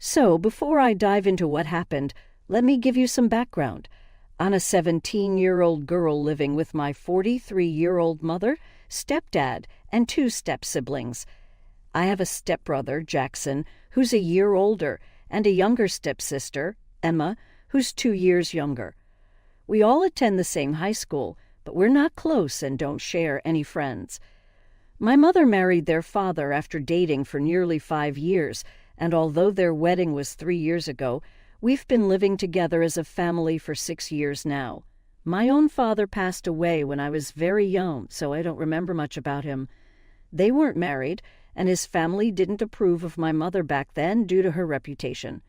So, before I dive into what happened, let me give you some background. I'm a 17-year-old girl living with my 43-year-old mother, stepdad, and 2 step-siblings. I have a stepbrother, Jackson, who's a year older, and a younger stepsister, Emma, who's 2 years younger. We all attend the same high school, but we're not close and don't share any friends. My mother married their father after dating for nearly 5 years, and although their wedding was 3 years ago, we've been living together as a family for 6 years now. My own father passed away when I was very young, so I don't remember much about him. They weren't married, and his family didn't approve of my mother back then due to her reputation.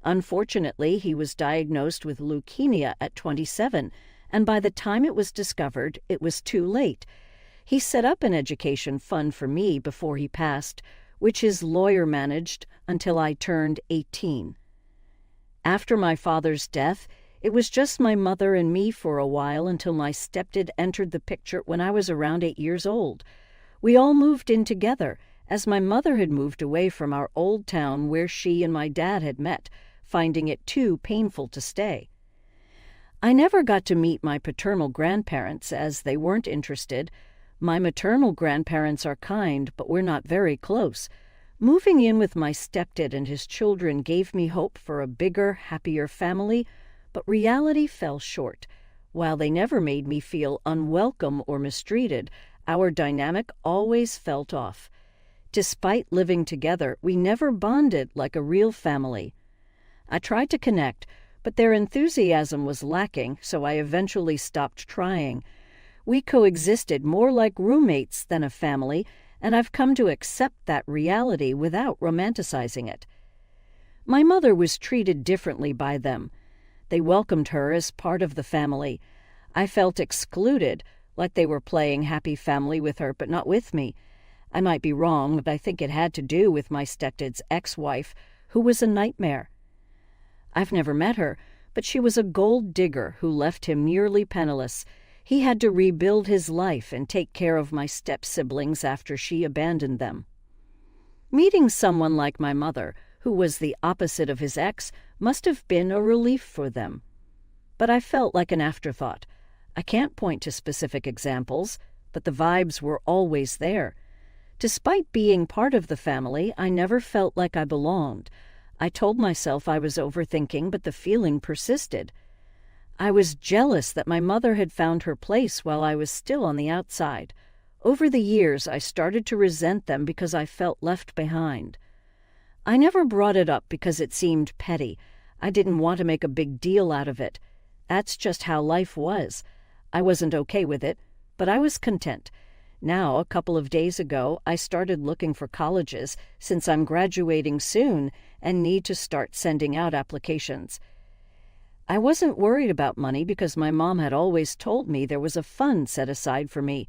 Unfortunately, he was diagnosed with leukemia at 27, and by the time it was discovered, it was too late. He set up an education fund for me before he passed, which his lawyer managed until I turned 18. After my father's death, it was just my mother and me for a while until my stepdad entered the picture when I was around 8 years old. We all moved in together, as my mother had moved away from our old town where she and my dad had met, finding it too painful to stay. I never got to meet my paternal grandparents, as they weren't interested. My maternal grandparents are kind, but we're not very close. Moving in with my stepdad and his children gave me hope for a bigger, happier family, but reality fell short. While they never made me feel unwelcome or mistreated, our dynamic always felt off. Despite living together, we never bonded like a real family. I tried to connect, but their enthusiasm was lacking, so I eventually stopped trying. We coexisted more like roommates than a family, and I've come to accept that reality without romanticizing it. My mother was treated differently by them. They welcomed her as part of the family. I felt excluded, like they were playing happy family with her, but not with me. I might be wrong, but I think it had to do with my stepdad's ex-wife, who was a nightmare. I've never met her, but she was a gold digger who left him nearly penniless. He had to rebuild his life and take care of my step-siblings after she abandoned them. Meeting someone like my mother, who was the opposite of his ex, must have been a relief for them. But I felt like an afterthought. I can't point to specific examples, but the vibes were always there. Despite being part of the family, I never felt like I belonged. I told myself I was overthinking, but the feeling persisted. I was jealous that my mother had found her place while I was still on the outside. Over the years, I started to resent them because I felt left behind. I never brought it up because it seemed petty. I didn't want to make a big deal out of it. That's just how life was. I wasn't okay with it, but I was content. Now, a couple of days ago, I started looking for colleges since I'm graduating soon and need to start sending out applications. I wasn't worried about money because my mom had always told me there was a fund set aside for me.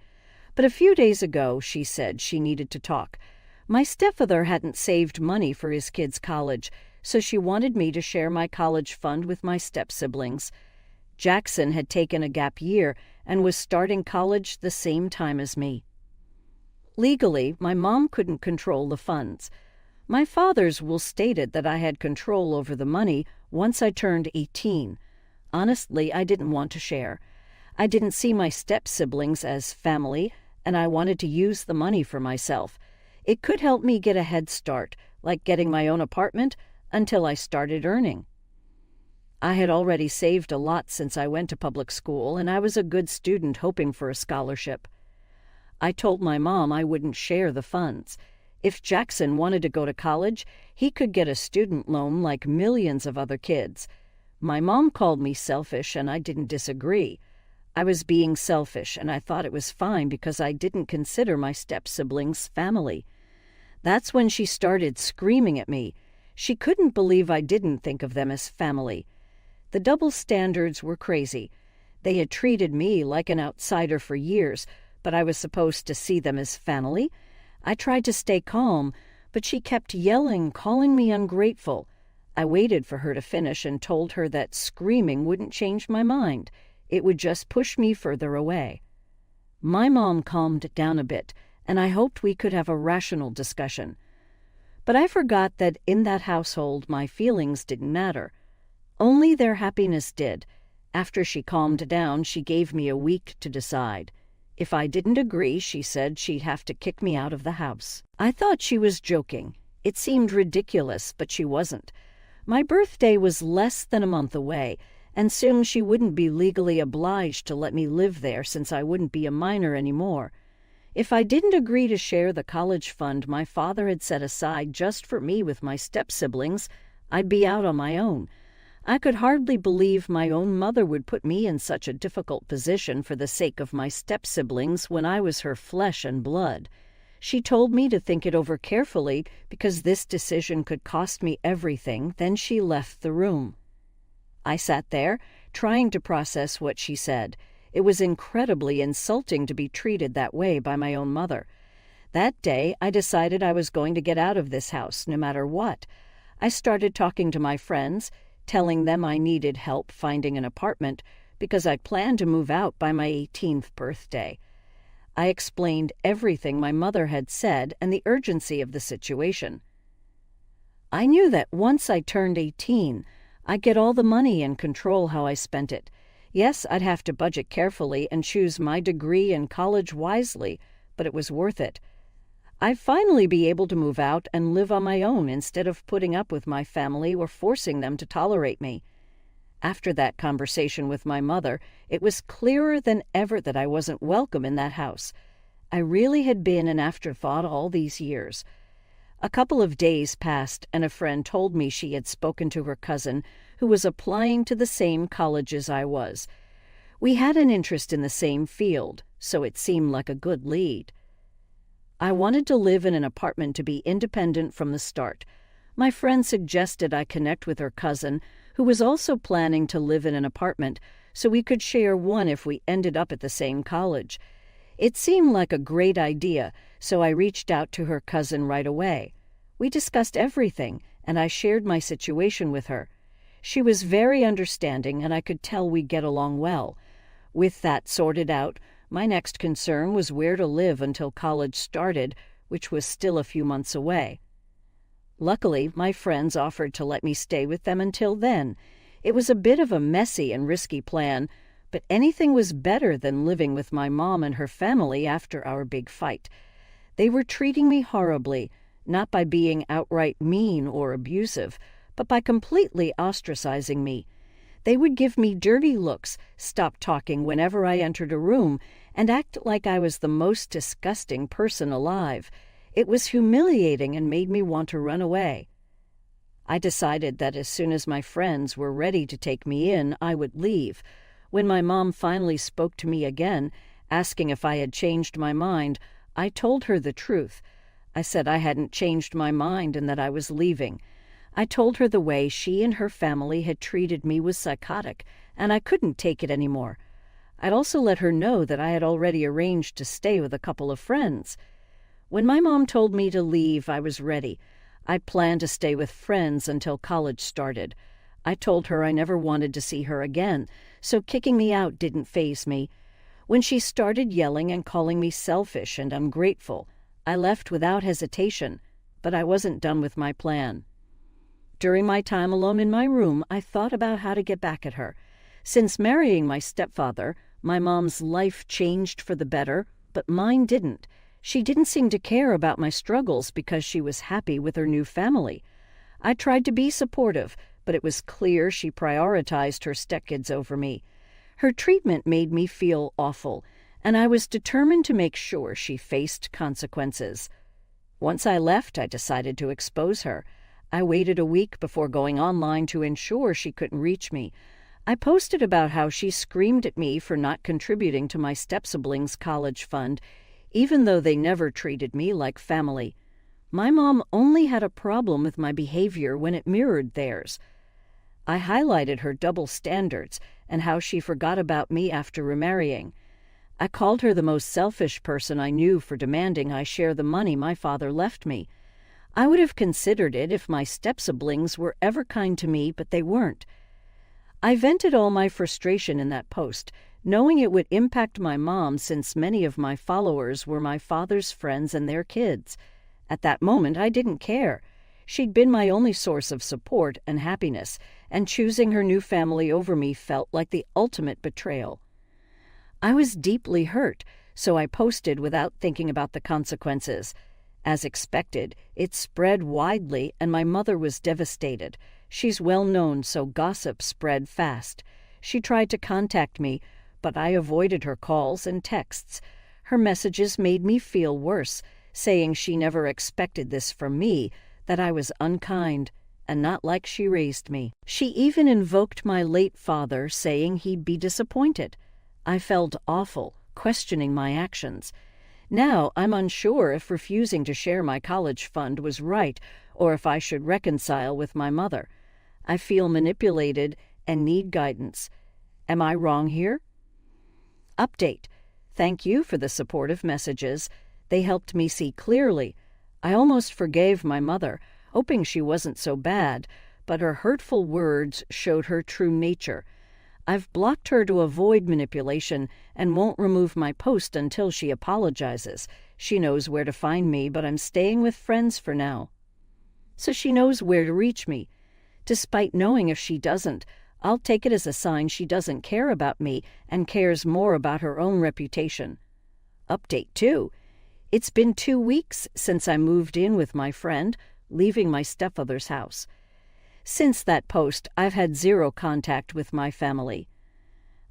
But a few days ago, she said she needed to talk. My stepfather hadn't saved money for his kids' college, so she wanted me to share my college fund with my step-siblings. Jackson had taken a gap year and was starting college the same time as me. Legally, my mom couldn't control the funds. My father's will stated that I had control over the money once I turned 18. Honestly, I didn't want to share. I didn't see my step-siblings as family, and I wanted to use the money for myself. It could help me get a head start, like getting my own apartment, until I started earning. I had already saved a lot since I went to public school, and I was a good student hoping for a scholarship. I told my mom I wouldn't share the funds. If Jackson wanted to go to college, he could get a student loan like millions of other kids. My mom called me selfish, and I didn't disagree. I was being selfish, and I thought it was fine because I didn't consider my step-siblings family. That's when she started screaming at me. She couldn't believe I didn't think of them as family. The double standards were crazy. They had treated me like an outsider for years, but I was supposed to see them as family. I tried to stay calm, but she kept yelling, calling me ungrateful. I waited for her to finish and told her that screaming wouldn't change my mind. It would just push me further away. My mom calmed down a bit, and I hoped we could have a rational discussion. But I forgot that in that household my feelings didn't matter. Only their happiness did. After she calmed down, she gave me a week to decide. If I didn't agree, she said she'd have to kick me out of the house. I thought she was joking. It seemed ridiculous, but she wasn't. My birthday was less than a month away, and soon she wouldn't be legally obliged to let me live there since I wouldn't be a minor anymore. If I didn't agree to share the college fund my father had set aside just for me with my step-siblings, I'd be out on my own. I could hardly believe my own mother would put me in such a difficult position for the sake of my step-siblings when I was her flesh and blood. She told me to think it over carefully because this decision could cost me everything, then she left the room. I sat there, trying to process what she said. It was incredibly insulting to be treated that way by my own mother. That day, I decided I was going to get out of this house, no matter what. I started talking to my friends, telling them I needed help finding an apartment because I planned to move out by my 18th birthday. I explained everything my mother had said and the urgency of the situation. I knew that once I turned 18, I'd get all the money and control how I spent it. Yes, I'd have to budget carefully and choose my degree and college wisely, but it was worth it. I'd finally be able to move out and live on my own instead of putting up with my family or forcing them to tolerate me. After that conversation with my mother, it was clearer than ever that I wasn't welcome in that house. I really had been an afterthought all these years. A couple of days passed, and a friend told me she had spoken to her cousin, who was applying to the same college as I was. We had an interest in the same field, so it seemed like a good lead. I wanted to live in an apartment to be independent from the start. My friend suggested I connect with her cousin, who was also planning to live in an apartment, so we could share one if we ended up at the same college. It seemed like a great idea, so I reached out to her cousin right away. We discussed everything, and I shared my situation with her. She was very understanding, and I could tell we'd get along well. With that sorted out, my next concern was where to live until college started, which was still a few months away. Luckily, my friends offered to let me stay with them until then. It was a bit of a messy and risky plan, but anything was better than living with my mom and her family after our big fight. They were treating me horribly, not by being outright mean or abusive, but by completely ostracizing me. They would give me dirty looks, stop talking whenever I entered a room, and act like I was the most disgusting person alive. It was humiliating and made me want to run away. I decided that as soon as my friends were ready to take me in, I would leave. When my mom finally spoke to me again, asking if I had changed my mind, I told her the truth. I said I hadn't changed my mind and that I was leaving. I told her the way she and her family had treated me was psychotic, and I couldn't take it anymore. I'd also let her know that I had already arranged to stay with a couple of friends. When my mom told me to leave, I was ready. I planned to stay with friends until college started. I told her I never wanted to see her again, so kicking me out didn't faze me. When she started yelling and calling me selfish and ungrateful, I left without hesitation, but I wasn't done with my plan. During my time alone in my room, I thought about how to get back at her. Since marrying my stepfather, my mom's life changed for the better, but mine didn't. She didn't seem to care about my struggles because she was happy with her new family. I tried to be supportive, but it was clear she prioritized her stepkids over me. Her treatment made me feel awful, and I was determined to make sure she faced consequences. Once I left, I decided to expose her. I waited a week before going online to ensure she couldn't reach me. I posted about how she screamed at me for not contributing to my step-siblings' college fund, even though they never treated me like family. My mom only had a problem with my behavior when it mirrored theirs. I highlighted her double standards and how she forgot about me after remarrying. I called her the most selfish person I knew for demanding I share the money my father left me. I would have considered it if my step-siblings were ever kind to me, but they weren't. I vented all my frustration in that post, knowing it would impact my mom since many of my followers were my father's friends and their kids. At that moment, I didn't care. She'd been my only source of support and happiness, and choosing her new family over me felt like the ultimate betrayal. I was deeply hurt, so I posted without thinking about the consequences. As expected, it spread widely, and my mother was devastated. She's well known, so gossip spread fast. She tried to contact me, but I avoided her calls and texts. Her messages made me feel worse, saying she never expected this from me, that I was unkind and not like she raised me. She even invoked my late father, saying he'd be disappointed. I felt awful, questioning my actions. Now I'm unsure if refusing to share my college fund was right or if I should reconcile with my mother. I feel manipulated and need guidance. Am I wrong here? Update. Thank you for the supportive messages. They helped me see clearly. I almost forgave my mother, hoping she wasn't so bad, but her hurtful words showed her true nature. I've blocked her to avoid manipulation and won't remove my post until she apologizes. She knows where to find me, but I'm staying with friends for now. So she knows where to reach me. Despite knowing if she doesn't, I'll take it as a sign she doesn't care about me and cares more about her own reputation. Update 2. It's been 2 weeks since I moved in with my friend, leaving my stepfather's house. Since that post, I've had zero contact with my family.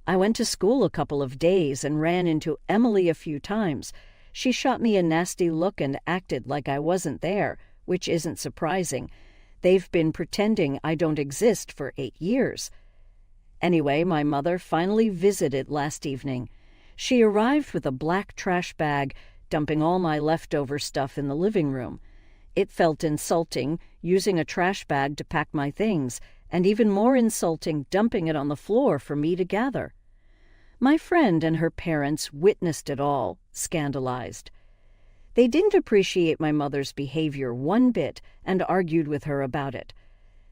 I went to school a couple of days and ran into Emily a few times. She shot me a nasty look and acted like I wasn't there, which isn't surprising. They've been pretending I don't exist for 8 years. Anyway, my mother finally visited last evening. She arrived with a black trash bag, dumping all my leftover stuff in the living room. It felt insulting, using a trash bag to pack my things, and even more insulting, dumping it on the floor for me to gather. My friend and her parents witnessed it all, scandalized. They didn't appreciate my mother's behavior one bit and argued with her about it.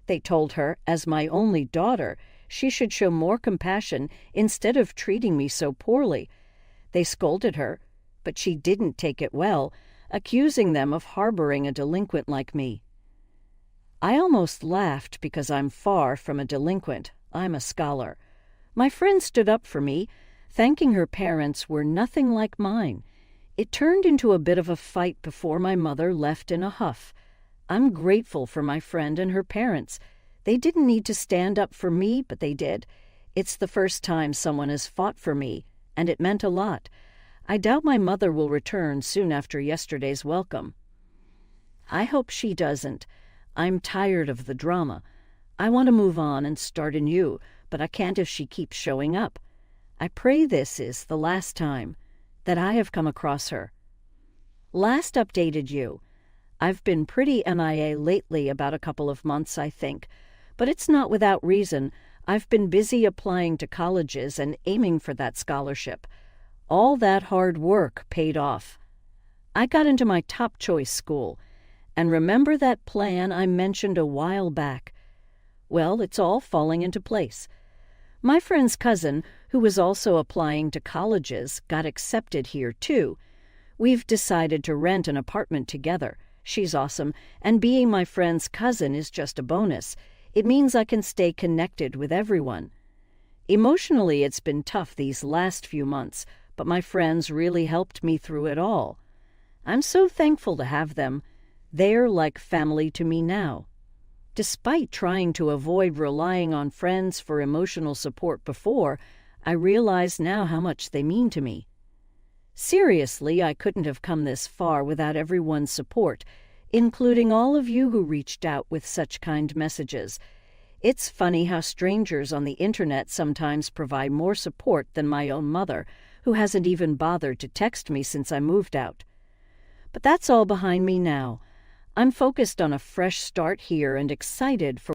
They told her, as my only daughter, she should show more compassion instead of treating me so poorly. They scolded her, but she didn't take it well, accusing them of harboring a delinquent like me. I almost laughed because I'm far from a delinquent. I'm a scholar. My friend stood up for me, thanking her parents were nothing like mine. It turned into a bit of a fight before my mother left in a huff. I'm grateful for my friend and her parents. They didn't need to stand up for me, but they did. It's the first time someone has fought for me, and it meant a lot. I doubt my mother will return soon after yesterday's welcome. I hope she doesn't. I'm tired of the drama. I want to move on and start anew, but I can't if she keeps showing up. I pray this is the last time that I have come across her. Last updated you. I've been pretty MIA lately, about a couple of months, I think. But it's not without reason. I've been busy applying to colleges and aiming for that scholarship. All that hard work paid off. I got into my top choice school. And remember that plan I mentioned a while back? Well, it's all falling into place. My friend's cousin, who was also applying to colleges, got accepted here too. We've decided to rent an apartment together. She's awesome, and being my friend's cousin is just a bonus. It means I can stay connected with everyone. Emotionally, it's been tough these last few months, but my friends really helped me through it all. I'm so thankful to have them. They're like family to me now. Despite trying to avoid relying on friends for emotional support before, I realize now how much they mean to me. Seriously, I couldn't have come this far without everyone's support, including all of you who reached out with such kind messages. It's funny how strangers on the internet sometimes provide more support than my own mother, who hasn't even bothered to text me since I moved out. But that's all behind me now. I'm focused on a fresh start here and excited for